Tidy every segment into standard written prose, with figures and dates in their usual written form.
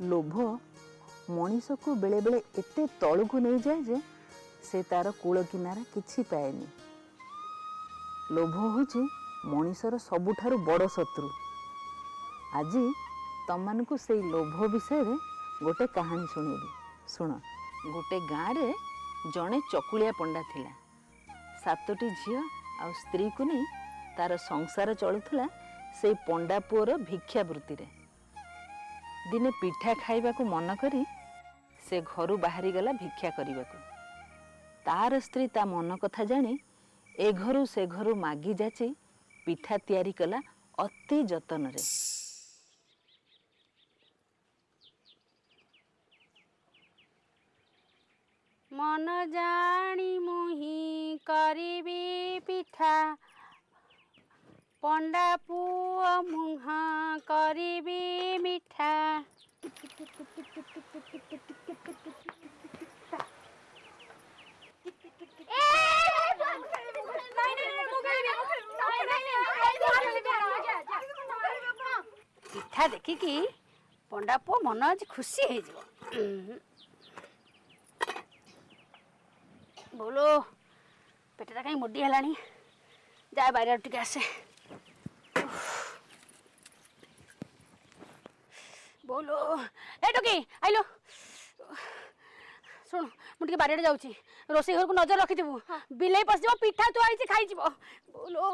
लोभ मनीष को बेले बेले एते तलू नहीं जाए जे से तार कूल किनारा किछि पाएनी। लोभ होची मनीषर सबुठारु बड़ शत्रु। आज तम मानकु से लोभ विषय रे गोटे कहानी सुनेबी। सुन। गोटे गाँव रे जड़े चकुलिया पंडा थिला। 7टी झील आ स्त्री को नहीं तार संसार चलुला से पंडा पुअर भिक्षा वृत्ति रे। दिने पिठा खाइबा को मन करी से घरु बाहरी गला भिक्षा करने को। तार स्त्री ता मन कथा जानी ए घरु से घरु मागी जाची पिठा तैयारी कला अति जतन रे। मन जानी मुही करीबी पिठा पंडा पुआ मुहा करीबी मिठा। पिठा देखिकी पंडा पुआ मन आज खुशी हो जाओ। बोलो पेटा कहीं मुडी है जा बाहर टिके आसे। बोलो ए टोकी आइलो सुन मुझे बारिया जाऊँ रोसे घर को नजर रखिथु। बिलाई पशिज पिठा तू आई खाई। बोलो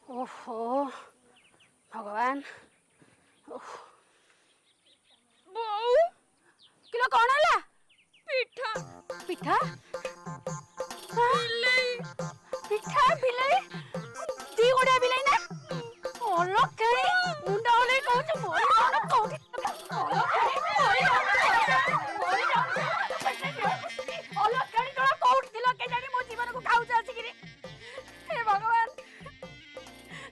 ओहो भगवान किलो कौन है पिठा पिठा बिलाई पिठा बिलाई दी गोड़िया बिलाई ना ओलो कई मुंडा ओले कहू मोर कोन कोठी ओलो कई ओलो कई तोरा कोठी दिलो के जानी मो जीवन को खाऊ जासी गिरी। हे भगवान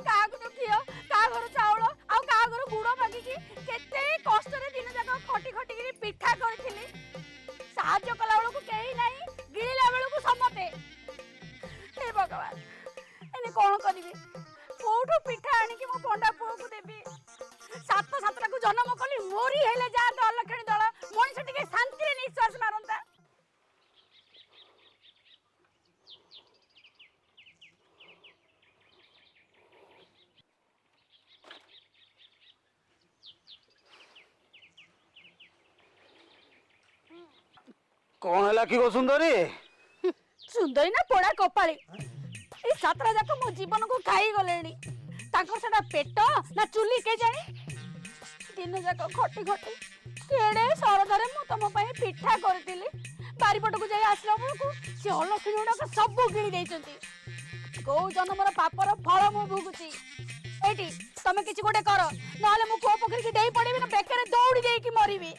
का दुखियो का घर चाउल आ का घर गुड़ मागिकी केते कष्ट रे दिन जाक खटी खटी गिरी पिठा करथिली। साहाଯ୍य कला बेलू कहीं नहीं गिरिला बेलू समते। हे भगवान एने कौन करी कौटू पिठा आनिकी मो पंडा पुओ को देवी। 7 को जन्म कली मोरी हेले जा दल खेणी दल मनीष टिके शांति रे निश्वास मारंता। कौन है कि गो सुंदरी सुंदरी ना पोड़ा कपाली ए 7 जाक मो जीवन को खाई गलेनी। ताकर सेटा पेट ना चुली के जानी दिन जाक खटी खटी केड़े सरदारे मु तम पई पिठा करतिली। बारीपट को जाई आसला बेलू से अलक्षणी गुड़ाक सब गिणी देइचंती। गौ जन्मर पापर फल मु भुगुची। एटी तमे किछि गोटे कर नाले मु को पोखरी के देई पड़ेबी ना बेकरे दौड़ी देई कि मरिबी।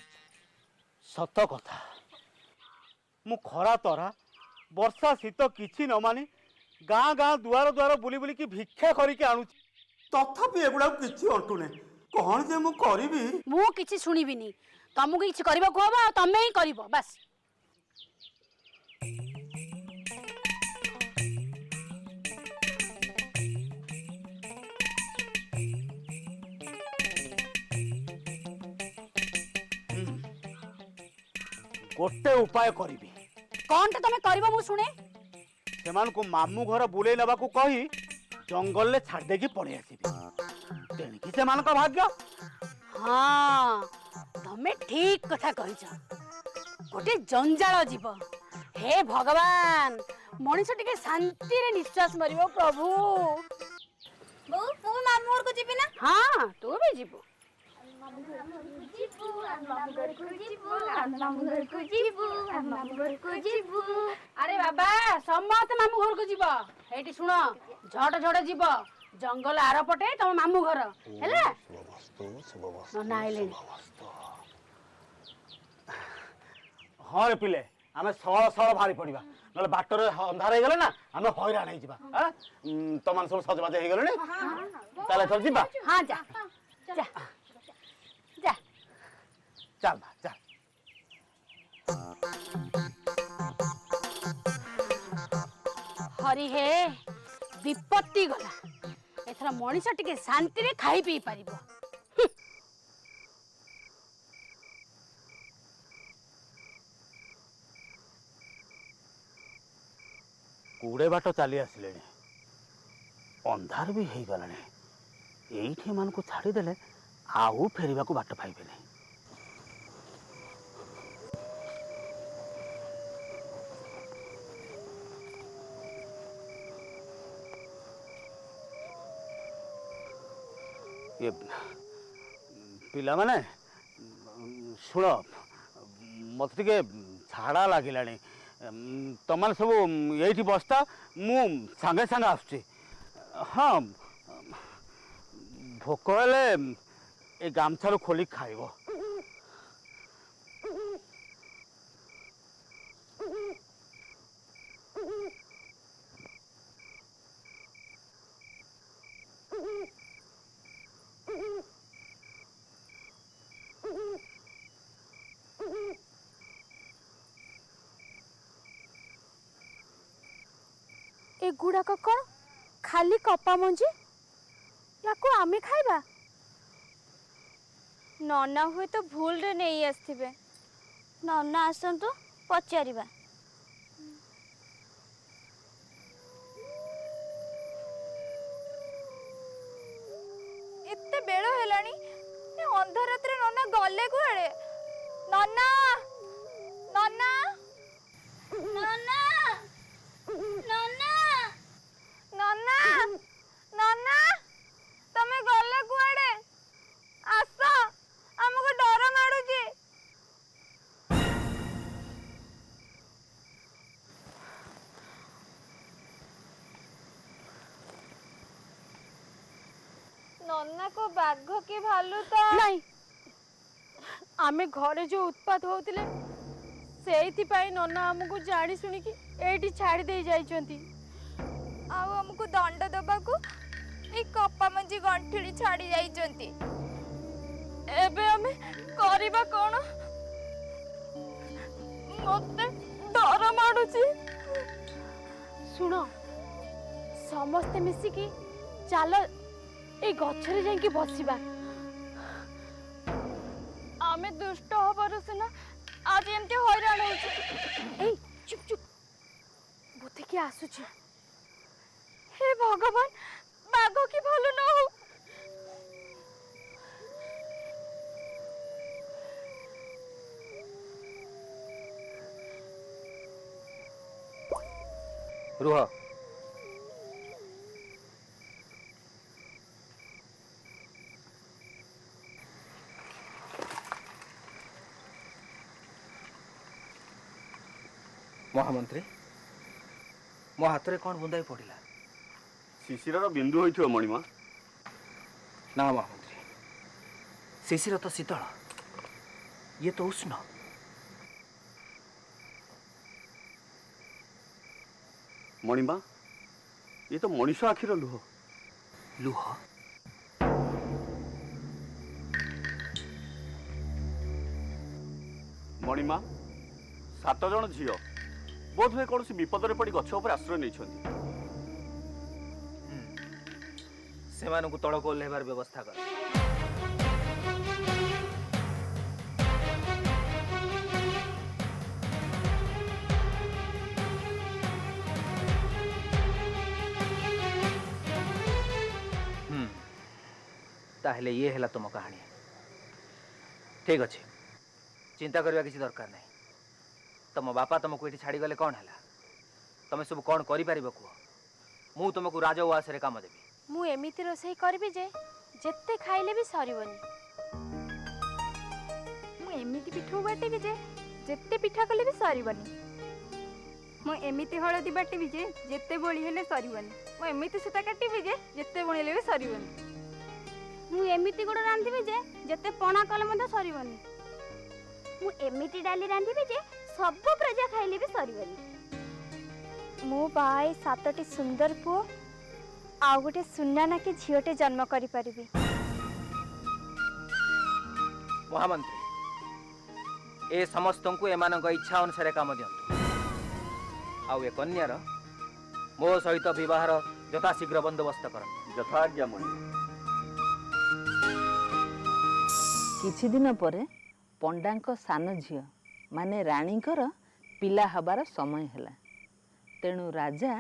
सत कथा मु खरा तरा वर्षा शीत किछि न मानी गाँ गाँ दुआर दुआर बुली बुली की भिक्षा करके आणुची तथापि एगुड़ा किछि अंटुने कौन जे मु करिबी। मु किछि सुनिबिनी तुमको किछि करबा को हबा तमे ही करिवो बस। गोटे उपाय करिबी। कौन टे तमे करबो मु सुने। सेमान को मामू घर बुले लेबा को कही जंगल ले छाड़ देकी पड़े आसीबी। तेणिकी सेमान का भाग्य। हाँ तमे ठीक कथा कहिछ। गोटे जंजाल जीव। हे भगवान मनीष टिके शांति रे निश्वास मरिबो प्रभु। बो तू मामू घर को जीबी ना। हाँ तू भी जीवो। अरे बाबा समस्त मामू घर को जीव। हेटी सुन झट झट जीव जंगल आर पटे तम मामू घर है ना आइले। हाँ रे पिले आम सଳ सଳ बाहरी पड़ा ना बाटर अंधार हो गले ना आम हईराण हो तुम मैंने सब सजबाज हो गले ताले एथर जीवा हाँ जा जा जा चल चल हरि हे विपत्ति गला एथरा मनीष टिके शांति रे खाई पी पारिबो। कूड़े बाट चली आसिले अंधार भी हो गला ये मान को छाड़ीदे आउ फेरवा को बाट पाइबे नहीं। ये पिला माने शुण मत टे झाड़ा लगे तुम सब ये बसता मु सांगे सांगे आसुची। हाँ भोक हेले ए गामछारू खोली खाइब। एगुड़ाक कौन खाली कपा मंजी या आमे खाइबा नना हुए तो भूल रे नहीं आसथिबे नना आसंतु पचारिबा। एते बेड़ हेलानी अंधार रात रे नना गले कुआड़े नना नना नना नना नना नना तमे गले कुआड़े आस हमको डर माडुची। नन्ना को बाघ के भालू तो नहीं आमे घरे जो उत्पात होतिले सेइथि पाई नन्ना हमको जानी सुनी कि एठी छाड़ी दे जाइचंती। आउ हमको दंड दबाकू ए कपा मंजी गंठिड़ी छाड़ी जाइचंती। एबे हमें करिबा कोन मते डर माडुची। सुनो समस्ते मिसी की चलो ए गछरे जाई बसिबा आमे दुष्ट हबार सिना आज एमती हैरान होची। ए चुप चुप बुद्धि के आसुची। हे भगवान बाघ की भलो न हो। रुह महामंत्री मो हाथ में कौन बुंदाई पड़ा शिशिर बिंदु होइथियो मणिमा ना महामंत्री शिशिर तो शीतल ये तो उष्ण। मणिमा ये तो मनीष आखिर लुह लुह मणिमा 7 जन झील बोध हुए कौन विपद पड़ गछ उपर आश्रय नहीं से तल को ओह्लैबार व्यवस्था कर। ताहले ये है तुम कहानी ठीक अच्छे चिंता करवा किसी दरकार नहीं। तुम बापा तुमको ये छाड़ी गले कौन है तुम सब कौन कर कह मु तुमको राजउआस रे काम देवी। मु एमिति रोसई करबी जे जेते खाइले भी सरीबनी। मु एमिति पिठू बाटिबी जे जेते पिठा कले भी सरीबनी। मु एमिति हळदी बाटिबी जे जेते बोली हेले सरीबनी। मु एमिति सुता काटिबी जे जेते बोलिले भी सरीबनी। मु एमिति गुड़ रांधिबी जे जेते पणा कले मते सरीबनी। मु एमिति डाली रांधिबी जे सब प्रजा खाइले भी सरीबनी मो बाई 7टी सुंदर पुओ आउ गोटे सुना ना कि झीटे जन्म करि परिबी। महामंत्री ए समस्त को एमान इच्छा अनुसार काम दियंतु आउ ए कन्यार मो सहित विवाहर यथाशीघ्र बंदोबस्त कर। यथाज्ञा मणि। किछि दिन परे पंडांक सान झियो माने राणीकर पिला हबार समय हैला। तेणु राजा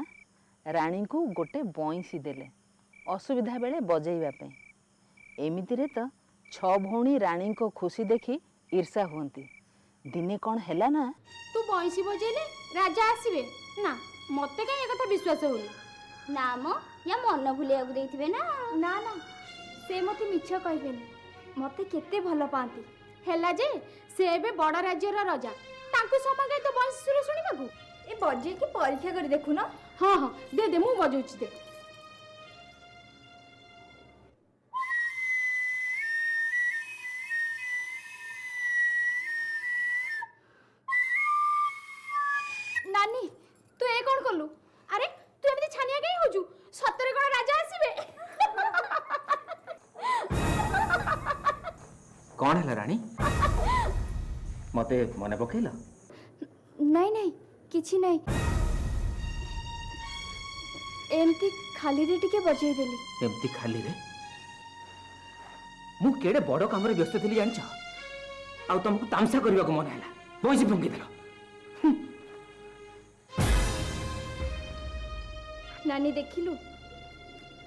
राणी को गोटे बंशी देले असुविधा बेले बजेइबा पे। एमितिरे तो 6 भौणी राणी को खुशी देखी ईर्षा हुंती। दिने कौन हैला ना तू बंशी बजेले राजा आसीबे ना मते काहे ए कथा विश्वास होनी ना मो या मन भूलिया देथिबे ना ना ना से मते मिछ कहबेनी मते केते भल पांती हैला जे से एबे बड़ राज्यर राजा तांकु समागे तो बंशी सुर सुनिबाकू ए बजे की परीक्षा करी देखु ना। हाँ हाँ दे दे मु बजौछि दे। नानी तू ए कोन करलु? अरे तू एमती छानिया काई होजु? सतरे कोन राजा आसीबे? कौन है रानी मते मने पकेला? नहीं नहीं किछि नहीं एमती खाली रे टिके बजै देली। एमती खाली रे मु केडे बड़ काम रे व्यस्त थिली जानछ आ तुमको तामसा करबा को मन हैला बंशी फंगी देलो। नानी देखिलु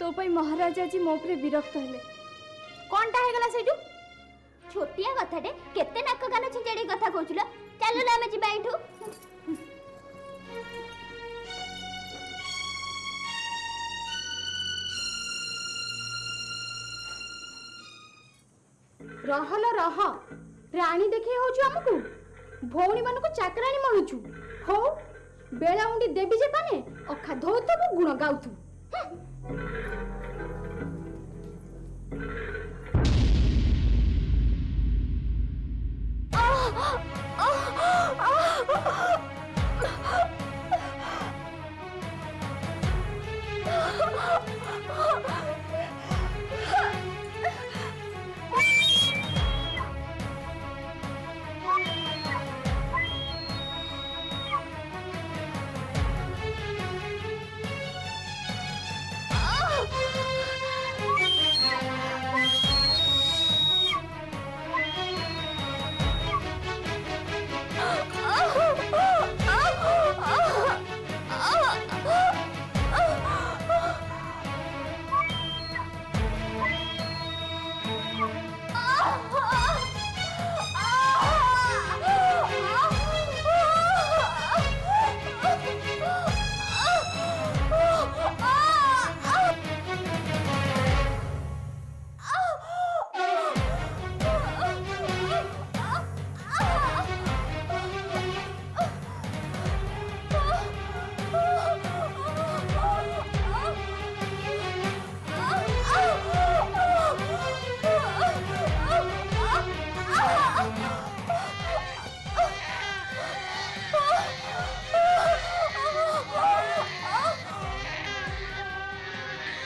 तो पई महाराजा जी मो उपरे विरक्त हेले। कोनटा हे गला सेजु? छोटिया कथाटे केते नाक कान छिंचेडी कथा कहउछला चलो ना हम जिबा इठू। रहल रह रानी देखे होछु हमकू भौणी मानको चाकरानी मणुछु हो बेला उंडी देवी जे पाने अखा धोतबु गुण गाउथु।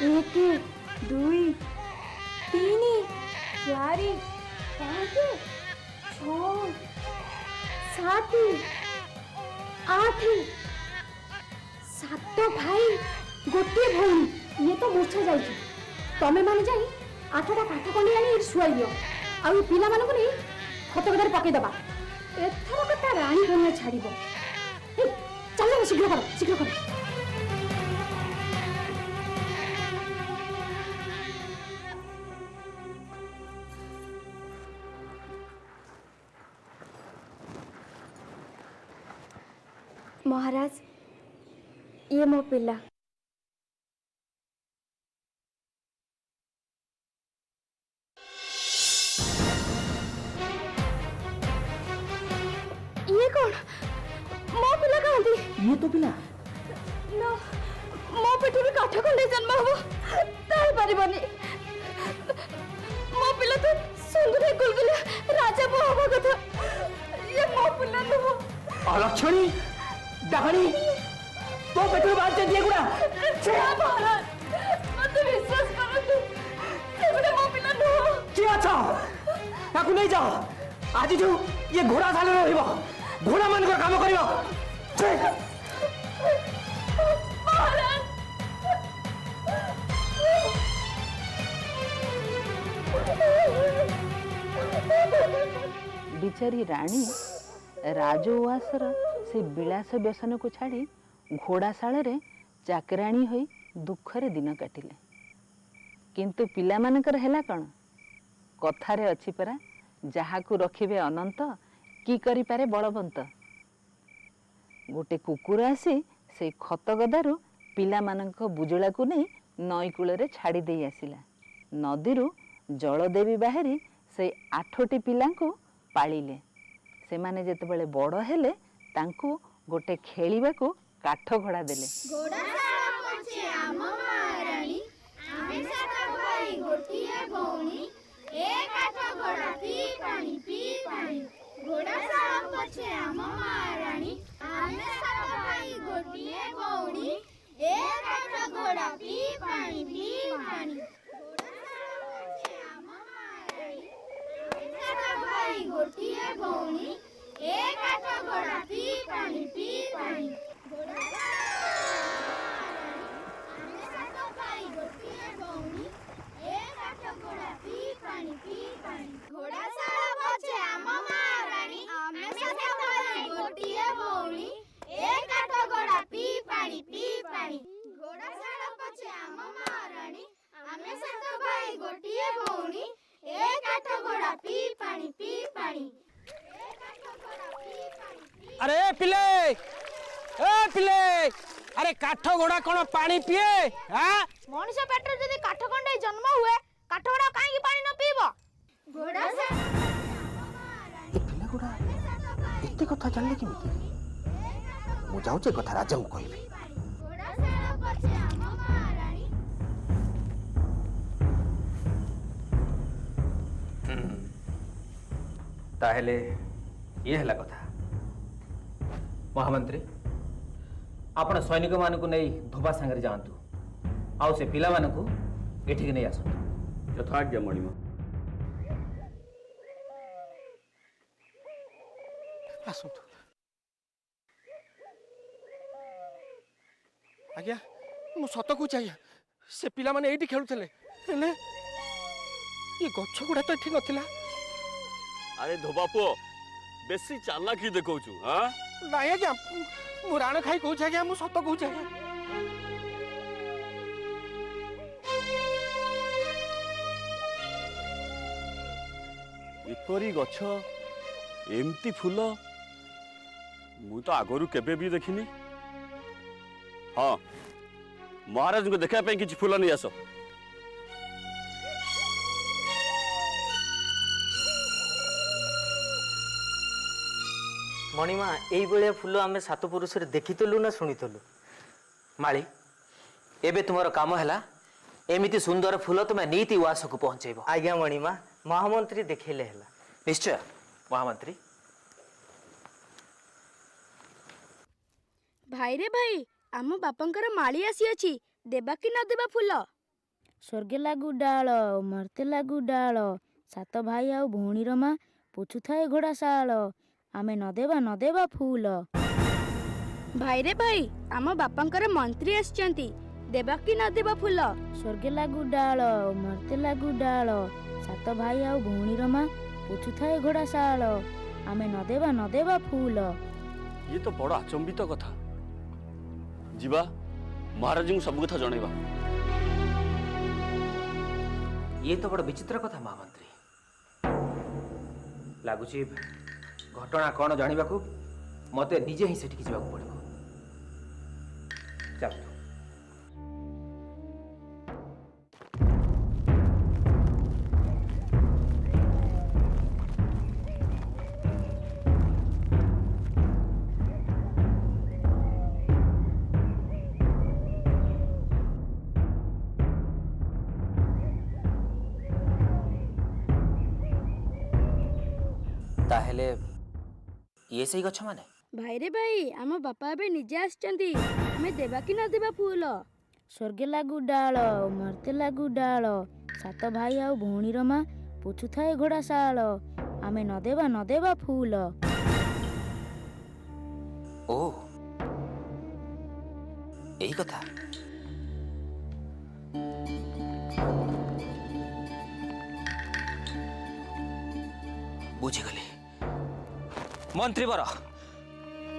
एक दुई तीन चारि पाँच छ सात आठ सात भाई गोटे भौणी ये तो मूर्छा जाइए तमें मैंने जाई 8टा काठ कंडी आनी शुआई दियो आ पिला मानक नहीं खत कटार पकईदबा एथर कथा राणी कन्या छाड़ब। चल शीघ्र कर शीघ्र कर। महाराज ये मो पिला ये कौन मो पिला कहती? ये तो पिला ना मो पेटी भी काठ खंडे जन्म हो ताई परिबनी मो पिला तो सुंदर गुलगुला राजा बो हवा कथा ये मो पिला नो अलक्षणी डाहाणी तो पेटू बाहर दिए गुड़ा मत विश्वास करतु सेबडे मो पिला नुह किए अछ ताकू नहीं जाओ आज जो ये घोड़ा साले रहिबो घोड़ा मान को काम करियो बिचारी राणी राजउआसर से विलास व्यसन को छाड़ी घोड़ाशाल रे चाकराणी होई दुखरे दिन काटिले किंतु पिला मानकर हैला कौन कथारे अच्छी परा जहाकू रखिबे अनंत की करि पारे बलवंत गोटे कुकुर आसी से खत गदारू पिला मानक बुजुला को नहीं नई कूल रे छाड़ी दे आसिला नदीरू जलदेवी बाहरी से 8टी पिलांको पालिले से माने जेते बेले बड़ हेले तांको गोटे खेलिबाको काठ घोड़ा देले अरे पिले अरे काठ घोड़ा कौन पानी पिए हाँ मनुष्य पेटर जदि काठ खंडे जन्म हुए काठ घोड़ा काहे पानी न पीबो घोड़ा से पिला गुड़ा एते कथा जानले केमिति मु जाउचे कथा राजा को कहबी घोड़ा सारा पछे हम महारानी ताहेले ये हला कथा महामंत्री आपण सैनिक मान को नहीं धोबा संगे जातु आउ से पिला मान को एठिक नहीं आसतु यथाज्ञा मणिमा आसतु आज्ञा मु सत को चाहिए से पिला माने एठी खेलुथले हेले ये गछ गुडा तो ठीक नथिला अरे धोबा पुओ बेसी चालाकी देखौछु हां नहीं आज्ञा मु राण खाई कहूँ आज्ञा मु सत कहूँ आज्ञा एपरी गछ एमती फूल मु तो आगरू केबे भी देखिनी हाँ महाराज को देखा किसी फूल नहीं आस मणिमा यही भाया फूल आम सात पुरुष देखीलु ना शुणीलु माली एबे तुमर काम है एमिति सुंदर फूल तुम्हें नीति उआस को पहुंचेब आज्ञा मणिमा महामंत्री देखले है निश्चय महामंत्री भाई रे भाई आम बापंकर माली आसी अछि देबा कि ना देबा फूल स्वर्गे लागू डाल मरते लागू डाल सात भाई आउ भौणी रमा पुछु थाए घोड़ा साल आमे न देबा फूल भाई रे भाई आम बापंकर मंत्री आछंती देबा कि ना देबा फूल स्वर्गे लागू डाल मरते लागू डाल सात भाई आउ भौणी रमा पुछु थाए घोड़ा साल आमे न देबा फूल ये तो बड़ आचंबित कथा जीवा महाराज को सब कथा जणैबा ये तो बड़ विचित्र कथा महामंत्री लगुच घटना कौन जाना मते निजे ही सेठी जावाक पड़िबो चल ताहेले ये सही गछ माने ଭାଇରେ ଭାଇ ଆମ ବାପା ଏବେ ନିଜେ ଆସିଛନ୍ତି, ଆମେ ଦେବା କି ନ ଦେବା ଫୁଲ? ସ୍ୱର୍ଗେ ଲାଗୁ ଡାଳ ମର୍ତ୍ତେ ଲାଗୁ ଡାଳ, ସାତ ଭାଇ ଆଉ ଭଉଣୀର ମା ପୋଛୁଥାଏ ଘୋଡ଼ା ଶାଳ, ଆମେ ନ ଦେବା ଫୁଲ। ଓ ଏଇ କଥା। ବୁଝିଗଲି। ମନ୍ତ୍ରୀ ବର,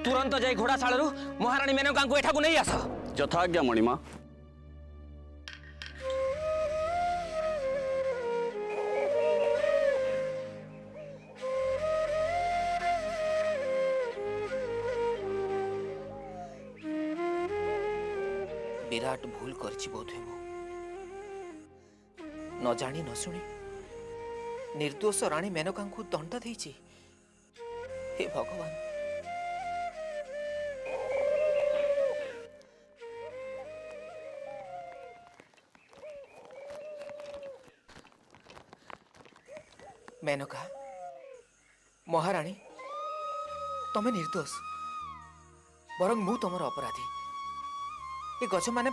ତୁରନ୍ତ ଯାଇ ଘୋଡ଼ାଶାଳରୁ ମହାରାଣୀ ମେନକାଙ୍କୁ ଏଠାକୁ ନେଇ ଆସ। ଯଥାଜ୍ଞା ମଣିମା। ବିରାଟ ଭୁଲ କରିଛି ବୋଧହୁଏ ମୁଁ। ନ ଜାଣି ନ ଶୁଣି ନିର୍ଦ୍ଦୋଷ ରାଣୀ ମେନକାଙ୍କୁ ଦଣ୍ଡ ଦେଇଛି। हे भगवान। मेनका, महाराणी, तमे निर्दोष, बरं मु तुमर अपराधी। ये गछ माने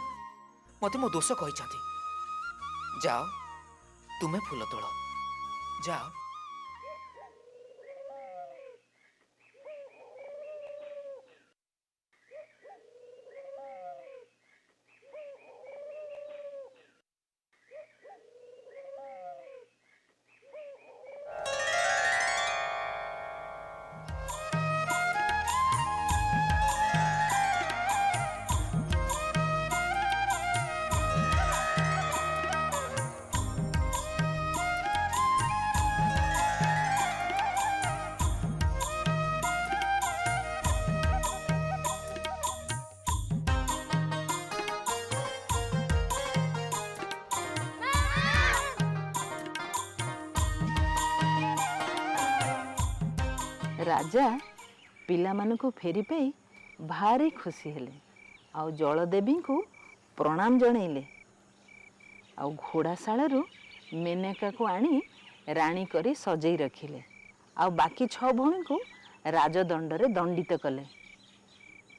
मते मो दोष कहि। जाओ तुम्हें फूल तोड़, जाओ। राजा पिलामानकु फेरी पाई भारी खुशी हेले आउ जलदेवी को प्रणाम जनइले आउ घोड़ाशालू मेनका को आनी राणी करी सजई रखिले आउ बाकी 6 भौणी को राजदंड रे दंडित कले।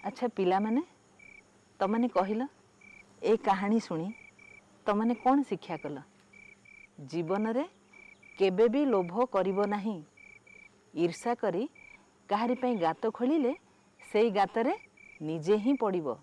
अच्छा पिलामाने तमने कहिला ए कहानी सुनी तमने कौन शिक्षा कल? जीवन रे केबे भी लोभ करिबो नाही। ईर्षा करी काहारी पई गात खोलिले सेई गातरे निजे ही पड़िबो।